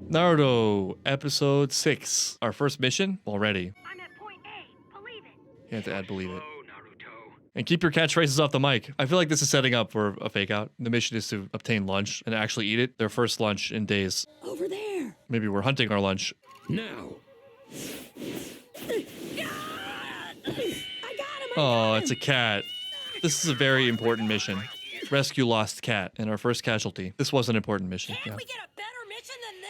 Naruto, episode 6. Our first mission already. I'm at point A. Believe it. You have to add believe it. Oh, Naruto. And keep your catchphrases off the mic. I feel like this is setting up for a fake out. The mission is to obtain lunch and actually eat it. Their first lunch in days. Over there. Maybe we're hunting our lunch. Now. I got him. Oh, it's a cat. This is a very important mission. Rescue lost cat and our first casualty. This was an important mission. Can't Yeah. we get a better mission than this?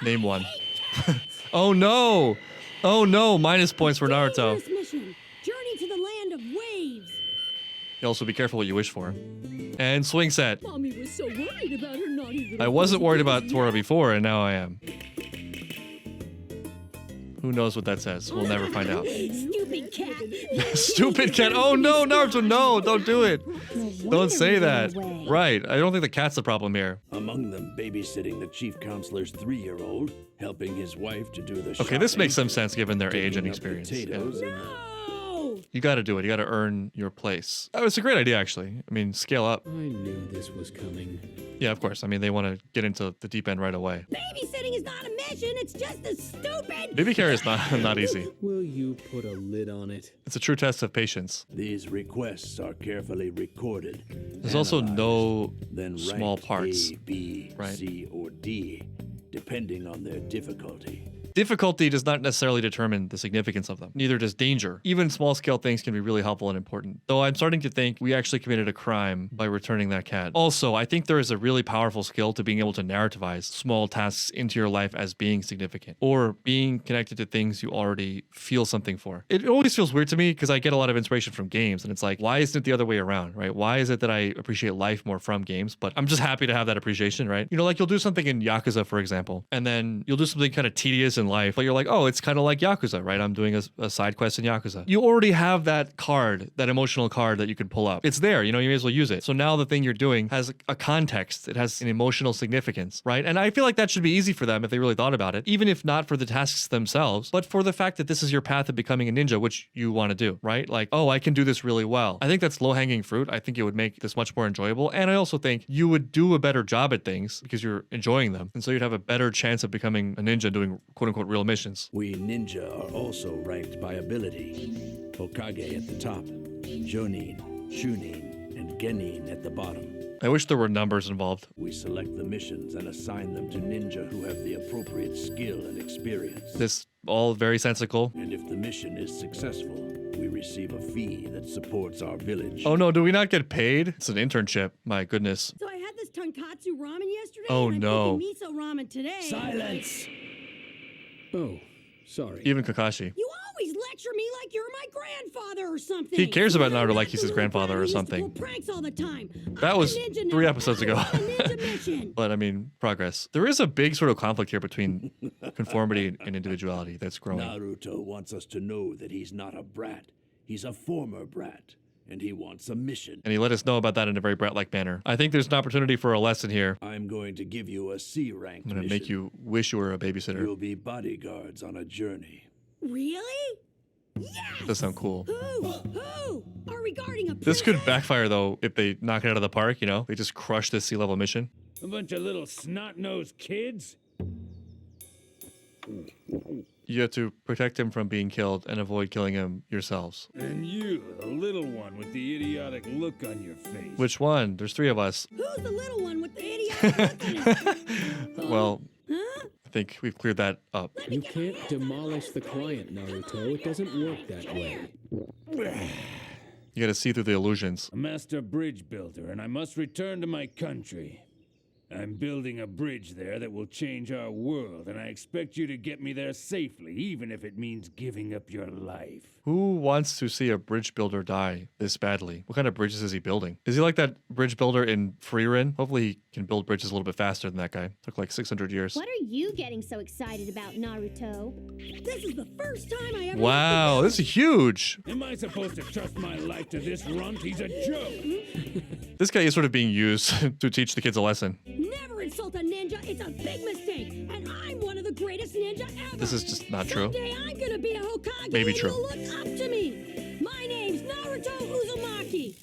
Name one. Hate Oh no! Oh no! Minus points for Naruto. Dangerous mission. Journey to the land of waves. You also be careful what you wish for. And swing set. Mommy was so worried about her naughty little I wasn't worried about Tora before, and now I am. Who knows what that says? We'll never find out. Stupid cat. Stupid cat. Oh no, Naruto, no, don't do it. Don't say that. Right, I don't think the cat's the problem here. Among them, babysitting the chief counselor's 3-year-old, helping his wife to do the Okay, this makes some shopping, sense given their age and digging up experience. Yeah. potatoes and- No. You gotta do it, you gotta earn your place. Oh, it's a great idea, actually. I mean, scale up. I knew this was coming. Yeah, of course. I mean, they want to get into the deep end right away. Babysitting is not a mission. It's just a stupid. Baby care is not easy. Will you put a lid on it? It's a true test of patience. These requests are carefully recorded. There's also analyzed, no then small ranked parts. A, B, right? C, or D, depending on their difficulty. Difficulty does not necessarily determine the significance of them. Neither does danger. Even small-scale things can be really helpful and important. Though I'm starting to think we actually committed a crime by returning that cat. Also, I think there is a really powerful skill to being able to narrativize small tasks into your life as being significant, or being connected to things you already feel something for. It always feels weird to me because I get a lot of inspiration from games, and it's like, why isn't it the other way around, right? Why is it that I appreciate life more from games? But I'm just happy to have that appreciation, right? You know, like you'll do something in Yakuza, for example, and then you'll do something kind of tedious in life, but you're like, oh, it's kind of like Yakuza, right? I'm doing a side quest in Yakuza. You already have that card, that emotional card that you can pull up. It's there, you know, you may as well use it. So now the thing you're doing has a context. It has an emotional significance, right? And I feel like that should be easy for them if they really thought about it, even if not for the tasks themselves, but for the fact that this is your path of becoming a ninja, which you want to do, right? Like, oh, I can do this really well. I think that's low-hanging fruit. I think it would make this much more enjoyable. And I also think you would do a better job at things because you're enjoying them. And so you'd have a better chance of becoming a ninja doing quote-unquote real missions. We ninja are also ranked by ability. Hokage at the top, Jonin, Shunin, and Genin at the bottom. I wish there were numbers involved. We select the missions and assign them to ninja who have the appropriate skill and experience. This all very sensical. And if the mission is successful, we receive a fee that supports our village. Oh no, do we not get paid? It's an internship. My goodness. So I had this tonkatsu ramen yesterday. Oh, and I'm no. making miso ramen today. Silence! Oh, sorry. Even Kakashi. You always lecture me like you're my grandfather or something. He cares about I'm Naruto not like he's the his little grandfather brat or who used to something. pull pranks all the time. That I'm was a ninja 3 now. episodes I'm ago. on a ninja mission. But I mean, progress. There is a big sort of conflict here between conformity and individuality that's growing. Naruto wants us to know that he's not a brat. He's a former brat, and he wants a mission. And he let us know about that in a very brat-like manner. I think there's an opportunity for a lesson here. I'm going to give you a C-rank I'm gonna mission. make you wish you were a babysitter. You'll be bodyguards on a journey. Really? Yes! That does sound cool. Who? Are we guarding a This could princess? backfire though if they knock it out of the park, you know? They just crush this sea-level mission. A bunch of little snot-nosed kids? You have to protect him from being killed and avoid killing him yourselves. And you, the little one with the idiotic look on your face. Which one? There's 3 of us. Who's the little one with the idiotic look on his Well, Huh? I think we've cleared that up. You can't demolish the client, Naruto. It doesn't work that way. You gotta see through the illusions. A master bridge builder, and I must return to my country. I'm building a bridge there that will change our world, and I expect you to get me there safely, even if it means giving up your life. Who wants to see a bridge builder die this badly? What kind of bridges is he building? Is he like that bridge builder in Frieren? Hopefully he can build bridges a little bit faster than that guy. Took like 600 years. What are you getting so excited about, Naruto? This is the first time I ever. Wow, this is huge. Am I supposed to trust my life to this runt? He's a joke! This guy is sort of being used to teach the kids a lesson. Never insult a ninja. It's a big mistake, and I'm one of the greatest ninja ever. This is just not true. Someday I'm gonna be a Hokage. Maybe and true. You'll look up to me. My name's Naruto Uzumaki.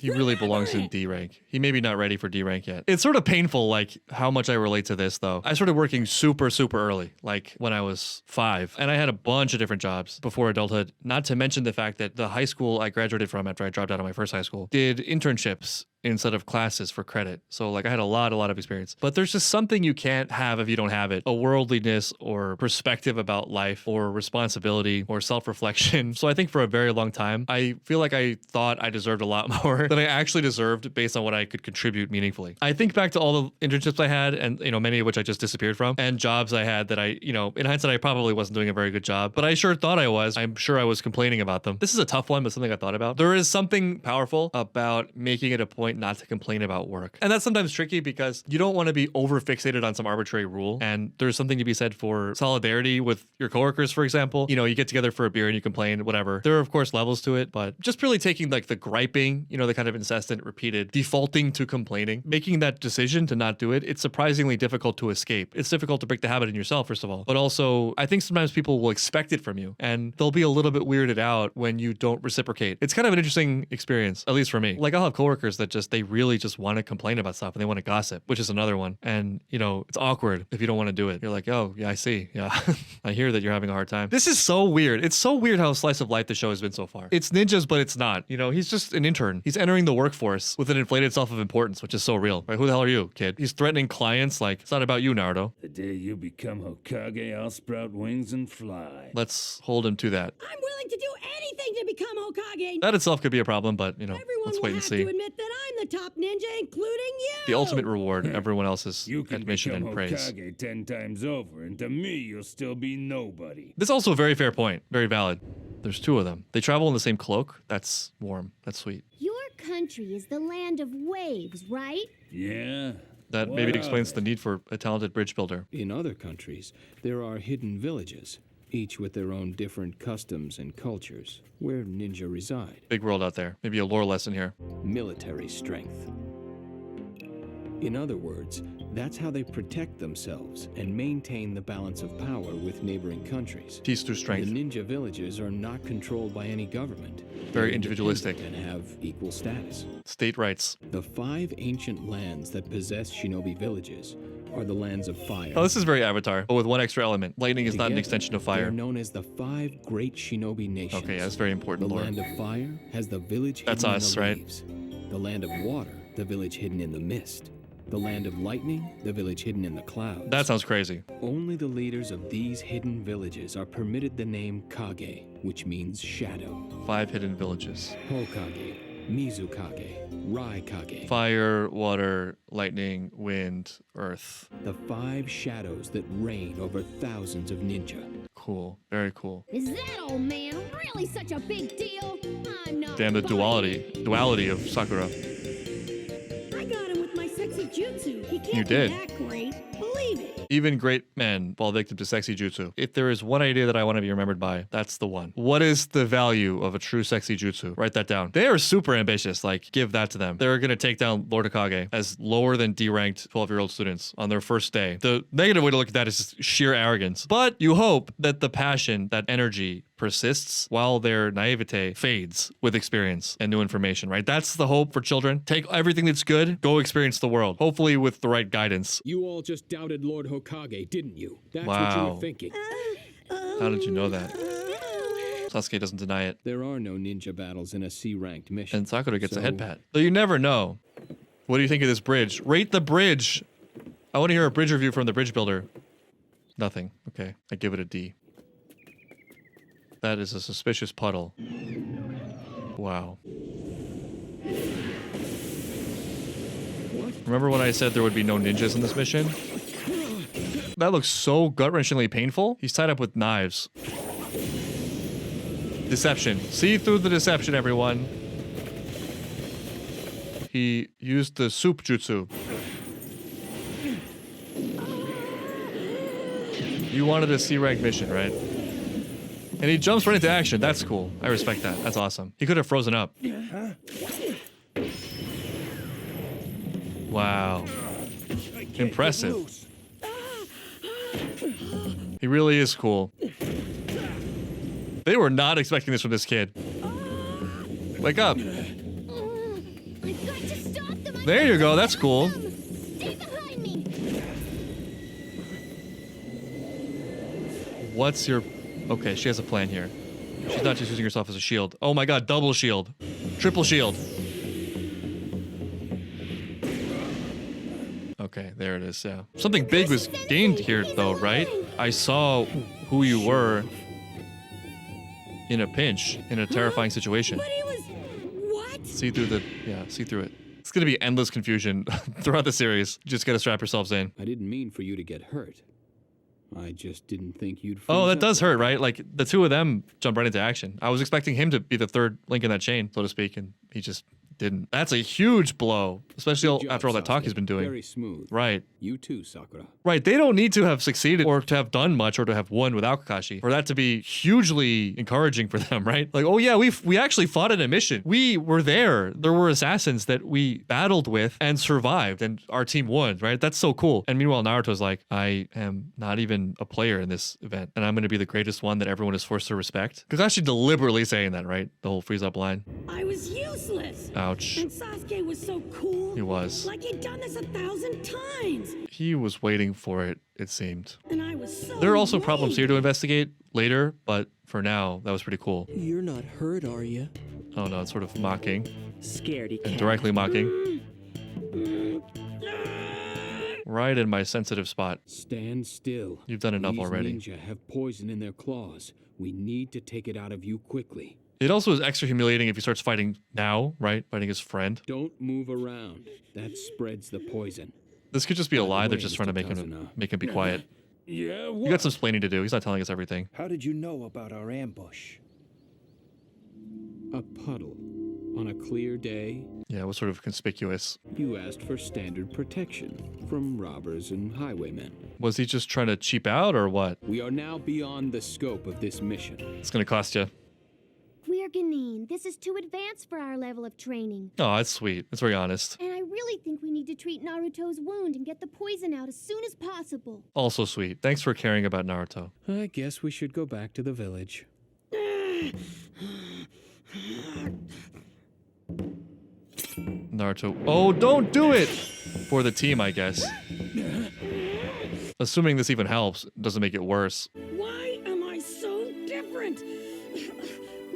He really belongs in D rank. He may be not ready for D rank yet. It's sort of painful, like how much I relate to this though. I started working super early, like when I was 5, and I had a bunch of different jobs before adulthood. Not to mention the fact that the high school I graduated from after I dropped out of my first high school did internships instead of classes for credit. So like I had a lot of experience. But there's just something you can't have if you don't have it. A worldliness or perspective about life or responsibility or self-reflection. So I think for a very long time, I feel like I thought I deserved a lot more than I actually deserved based on what I could contribute meaningfully. I think back to all the internships I had and, many of which I just disappeared from, and jobs I had that I, in hindsight, I probably wasn't doing a very good job, but I sure thought I was. I'm sure I was complaining about them. This is a tough one, but something I thought about. There is something powerful about making it a point not to complain about work. And that's sometimes tricky because you don't want to be over fixated on some arbitrary rule. And there's something to be said for solidarity with your coworkers, for example. You get together for a beer and you complain, whatever. There are, of course, levels to it, but just really taking like the griping, the kind of incessant, repeated, defaulting to complaining, making that decision to not do it, it's surprisingly difficult to escape. It's difficult to break the habit in yourself, first of all. But also, I think sometimes people will expect it from you and they'll be a little bit weirded out when you don't reciprocate. It's kind of an interesting experience, at least for me. Like I'll have coworkers that they really just want to complain about stuff and they want to gossip, which is another one. And, it's awkward if you don't want to do it. You're like, oh, yeah, I see. Yeah, I hear that you're having a hard time. This is so weird. It's so weird how slice of life the show has been so far. It's ninjas, but it's not. He's just an intern. He's entering the workforce with an inflated self of importance, which is so real. Right? Who the hell are you, kid? He's threatening clients like, it's not about you, Naruto. The day you become Hokage, I'll sprout wings and fly. Let's hold him to that. I'm willing to do anything to become Hokage. That itself could be a problem, but, Everyone let's will wait and have see. to admit that I'm the top ninja, including you. The ultimate reward, everyone else's You can admission become and praise. Hokage 10 times over, and to me, you'll still be nobody. This is also a very fair point. Very valid. There's 2 of them. They travel in the same cloak. That's warm. That's sweet. Your country is the land of waves, right? Yeah? That What maybe of explains it? the need for a talented bridge builder. In other countries, there are hidden villages, each with their own different customs and cultures, where ninja reside. Big world out there. Maybe a lore lesson here. Military strength. In other words, that's how they protect themselves and maintain the balance of power with neighboring countries. Peace through The strength. ninja villages are not controlled by any government. Very They're individualistic. independent and have equal status. State rights. The 5 ancient lands that possess shinobi villages are the lands of fire. Oh, this is very Avatar, but with one extra element. Lightning is not an Together, extension of They're fire. known as the 5 great shinobi nations. Okay, yeah, that's very important The lore. land of fire has the village That's hidden us, in the right? leaves. The land of water, the village hidden in the mist. The land of lightning, the village hidden in the clouds. That sounds crazy. Only the leaders of these hidden villages are permitted the name Kage, which means shadow. 5 hidden villages. Hokage, Mizukage, Raikage. Fire, water, lightning, wind, earth. The 5 shadows that reign over thousands of ninja. Cool. Very cool. Is that old man really such a big deal? I'm not. Damn the buying it. duality of Sakura. I got him with my sexy jutsu. He can't You be did. that great. Believe it. Even great men fall victim to sexy jutsu. If there is one idea that I want to be remembered by, that's the one. What is the value of a true sexy jutsu? Write that down. They are super ambitious. Like, give that to them. They're going to take down Lord Hokage as lower than D-ranked 12-year-old students on their first day. The negative way to look at that is just sheer arrogance. But you hope that the passion, that energy persists while their naivete fades with experience and new information, right? That's the hope for children. Take everything that's good, go experience the world. Hopefully with the right guidance. You all just doubted Lord Hokage, didn't you? That's what you Wow. were thinking. How did you know that? Sasuke doesn't deny it. There are no ninja battles in a C-ranked mission. And Sakura gets a So- head pat. Though you never know. What do you think of this bridge? Rate the bridge. I want to hear a bridge review from the bridge builder. Nothing. Okay. I give it a D. That is a suspicious puddle. Wow. Remember when I said there would be no ninjas in this mission? That looks so gut-wrenchingly painful. He's tied up with knives. Deception. See through the deception, everyone. He used the soup jutsu. You wanted a C-rank mission, right? And he jumps right into action. That's cool. I respect that. That's awesome. He could have frozen up. Wow. Impressive. He really is cool. They were not expecting this from this kid. Wake up. There you go. That's cool. Stay behind me. What's your... Okay, she has a plan here. She's not just using herself as a shield. Oh my god, double shield. Triple shield. Okay, there it is, yeah. Something big was gained here, though, right? I saw who you were in a pinch, in a terrifying situation. But he was... What? See through the... Yeah, see through it. It's gonna be endless confusion throughout the series. Just gotta strap yourselves in. I didn't mean for you to get hurt. I just didn't think you'd. Oh, freeze that up. does hurt, right? Like, the two of them jump right into action. I was expecting him to be the third link in that chain, so to speak, and he just didn't. That's a huge blow, especially Good job, after all that talk Sasuke. he's been doing. Very smooth. Right. You too, Sakura. Right, they don't need to have succeeded or to have done much or to have won without Kakashi for that to be hugely encouraging for them, right? Like, oh yeah, we actually fought in a mission. We were there. There were assassins that we battled with and survived, and our team won, right? That's so cool. And meanwhile, Naruto's like, I am not even a player in this event, and I'm going to be the greatest one that everyone is forced to respect. Kakashi deliberately saying that, right? The whole freeze up line. I was useless. Ouch. And Sasuke was so cool. He was. Like he'd done this 1,000 times. He was waiting for it, it seemed. And I was so There are also problems weak. here to investigate later, but for now, that was pretty cool. You're not hurt, are you? Oh no, it's sort of mocking Scaredy and cat. directly mocking. Right in my sensitive spot. Stand still. You've done enough These already. ninja have poison in their claws. We need to take it out of you quickly. It also is extra humiliating if he starts fighting now, right? Fighting his friend. Don't move around. That spreads the poison. This could just be a By the lie. They're way, just trying to Mr. make him Kazuna. be quiet. Yeah, You what? got some explaining to do. He's not telling us everything. How did you know about our ambush? A puddle. On a clear day, Yeah, it was sort of conspicuous. you asked for standard protection from robbers and highwaymen. Was he just trying to cheap out or what? We are now beyond the scope of this mission. It's gonna cost you. We're Ganin. This is too advanced for our level of training. Oh, that's sweet. That's very honest. And I really think we need to treat Naruto's wound and get the poison out as soon as possible. Also sweet. Thanks for caring about Naruto. I guess we should go back to the village. Naruto. Oh, don't do it! For the team, I guess. Assuming this even helps, doesn't make it worse. Why am I so different?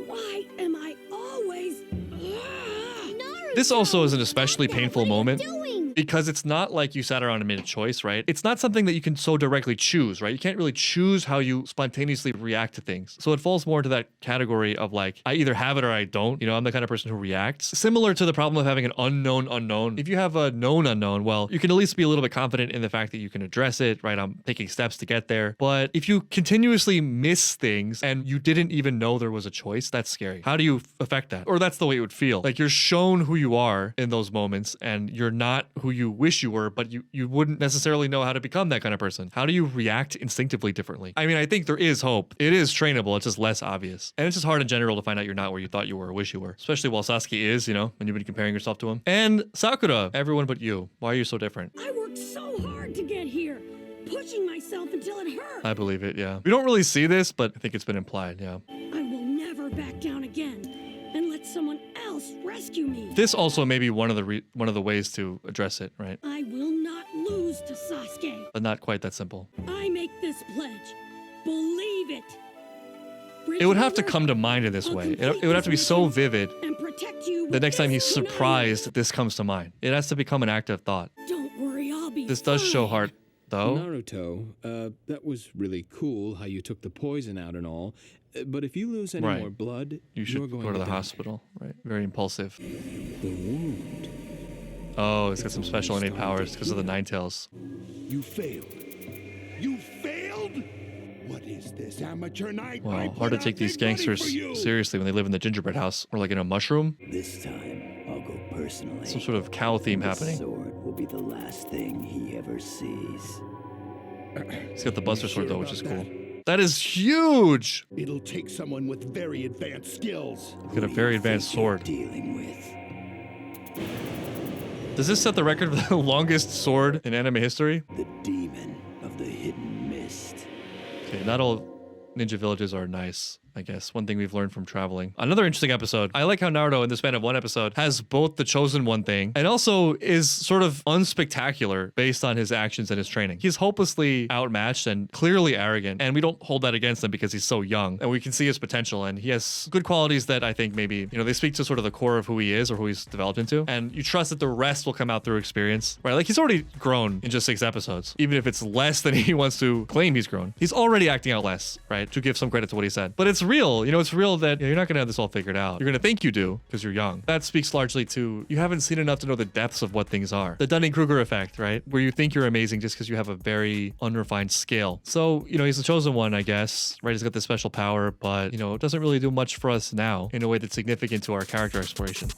Why am I always... Naruto! This also is an especially Stop that. painful What are you moment. doing? Because it's not like you sat around and made a choice, right? It's not something that you can so directly choose, right? You can't really choose how you spontaneously react to things. So it falls more into that category of like, I either have it or I don't. You know, I'm the kind of person who reacts. Similar to the problem of having an unknown unknown. If you have a known unknown, well, you can at least be a little bit confident in the fact that you can address it, right? I'm taking steps to get there. But if you continuously miss things and you didn't even know there was a choice, that's scary. How do you affect that? Or that's the way it would feel. Like you're shown who you are in those moments and you're not who you wish you were, but you wouldn't necessarily know how to become that kind of person. How do you react instinctively differently? I mean, I think there is hope. It is trainable. It's just less obvious. And it's just hard in general to find out you're not where you thought you were or wish you were. Especially while Sasuke is, you know, when you've been comparing yourself to him. And Sakura, everyone but you. Why are you so different? I worked so hard to get here, pushing myself until it hurt. I believe it, yeah. We don't really see this, but I think it's been implied, yeah. I will never back down again and let someone else rescue me. This also may be one of the ways to address it, right? I will not lose to Sasuke. But not quite that simple. I make this pledge. Believe it. It would have to come to mind in this way. It would have to be so vivid and protect you the next time he's with this surprised this comes to mind. It has to become an active thought. Don't worry, I'll be This does show fine. heart, though. Naruto, that was really cool how you took the poison out and all. But if you lose any Right. more blood, You you're should going go to the die. hospital, right? Very impulsive. The wound. Oh, he's got some special innate powers because of the Nine Tails. You failed. You failed? What is this, amateur night? I Wow, put hard to out take these big money gangsters for you. seriously when they live in the gingerbread house or like in a mushroom. This time, I'll go personally. Some sort of cow theme The happening. sword will be the last thing he ever sees. He's got the Buster Sword though, which is about cool. That is huge! It'll take someone with very advanced skills. He's got a very advanced sword. Dealing with. Does this set the record for the longest sword in anime history? The demon of the hidden mist. Okay, not all ninja villages are nice. I guess. One thing we've learned from traveling. Another interesting episode. I like how Naruto, in the span of one episode, has both the Chosen One thing and also is sort of unspectacular based on his actions and his training. He's hopelessly outmatched and clearly arrogant, and we don't hold that against him because he's so young, and we can see his potential, and he has good qualities that I think maybe, they speak to sort of the core of who he is or who he's developed into, and you trust that the rest will come out through experience, right? Like, he's already grown in just 6 episodes, even if it's less than he wants to claim he's grown. He's already acting out less, right? To give some credit to what he said. But it's real, it's real that you're not gonna have this all figured out. You're gonna think you do because you're young. That speaks largely to you haven't seen enough to know the depths of what things are. The Dunning-Kruger effect, right? Where you think you're amazing just because you have a very unrefined scale. So, he's the chosen one, I guess, right? He's got this special power, but, it doesn't really do much for us now in a way that's significant to our character exploration.